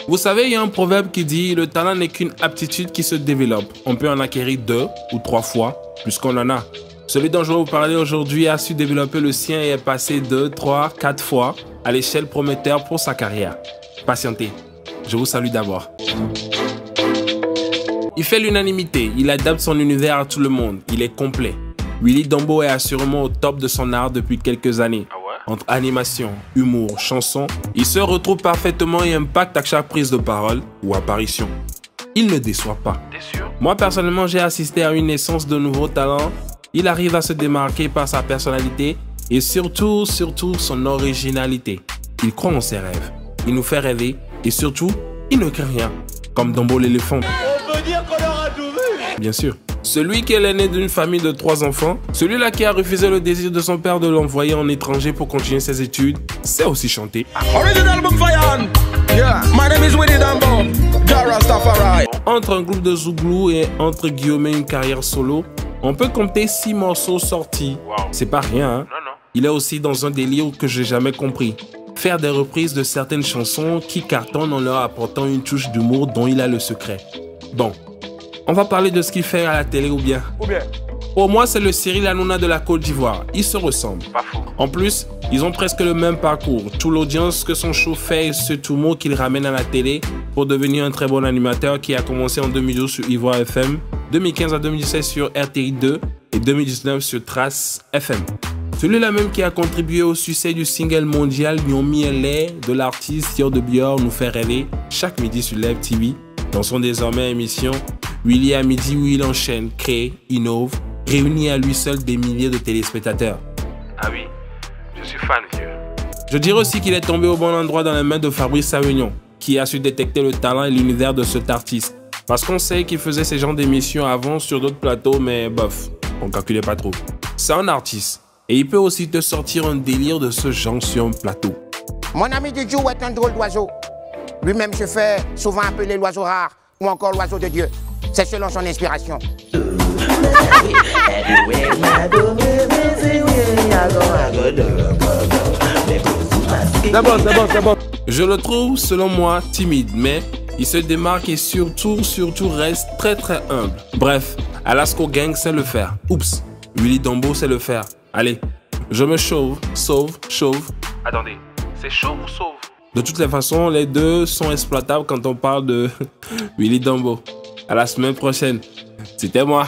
Vous savez, il y a un proverbe qui dit « Le talent n'est qu'une aptitude qui se développe. On peut en acquérir 2 ou 3 fois, plus qu'on en a. » Celui dont je vais vous parler aujourd'hui a su développer le sien et est passé 2, 3, 4 fois à l'échelle prometteur pour sa carrière. Patientez, je vous salue d'abord. Il fait l'unanimité, il adapte son univers à tout le monde, il est complet. Willy Dombo est assurément au top de son art depuis quelques années. Entre animation, humour, chanson, il se retrouve parfaitement et impacte à chaque prise de parole ou apparition. Il ne déçoit pas. Moi personnellement, j'ai assisté à une naissance de nouveaux talents. Il arrive à se démarquer par sa personnalité et surtout son originalité. Il croit en ses rêves, il nous fait rêver et surtout, il ne crie rien, comme Dombo l'éléphant. On peut dire qu'on aura tout vu. Bien sûr. Celui qui est l'aîné d'une famille de 3 enfants, celui-là qui a refusé le désir de son père de l'envoyer en étranger pour continuer ses études, sait aussi chanter. Entre un groupe de Zouglou et entre guillemets une carrière solo, on peut compter 6 morceaux sortis. C'est pas rien, hein? Il est aussi dans un délire que j'ai jamais compris. Faire des reprises de certaines chansons qui cartonnent en leur apportant une touche d'humour dont il a le secret. Bon, on va parler de ce qu'il fait à la télé ou bien. Pour moi, c'est le Cyril Hanouna de la Côte d'Ivoire. Ils se ressemblent. En plus, ils ont presque le même parcours. Toute l'audience que son show fait et ce humour qu'il ramène à la télé pour devenir un très bon animateur qui a commencé en 2012 sur Ivoire FM, 2015 à 2016 sur RTI 2 et 2019 sur Trace FM. Celui-là même qui a contribué au succès du single mondial Nyomi LA de l'artiste Yo de Bior nous fait rêver chaque midi sur Live TV dans son désormais émission Willy à midi où il enchaîne, crée, innove, réunit à lui seul des milliers de téléspectateurs. Ah oui, je suis fan, vieux. Je dirais aussi qu'il est tombé au bon endroit dans les mains de Fabrice Savignon, qui a su détecter le talent et l'univers de cet artiste. Parce qu'on sait qu'il faisait ce genre d'émissions avant sur d'autres plateaux, mais bof, on calculait pas trop. C'est un artiste, et il peut aussi te sortir un délire de ce genre sur un plateau. Mon ami Didjou est un drôle d'oiseau. Lui-même se fait souvent appeler l'oiseau rare ou encore l'oiseau de Dieu. C'est selon son inspiration. C'est bon. Je le trouve, selon moi, timide, mais il se démarque et surtout reste très humble. Bref, Alasco Gang sait le faire. Oups, Willy Dombo sait le faire. Allez, je me sauve. Attendez, c'est chaud ou sauve? De toutes les façons, les deux sont exploitables quand on parle de Willy Dombo. À la semaine prochaine. C'était moi.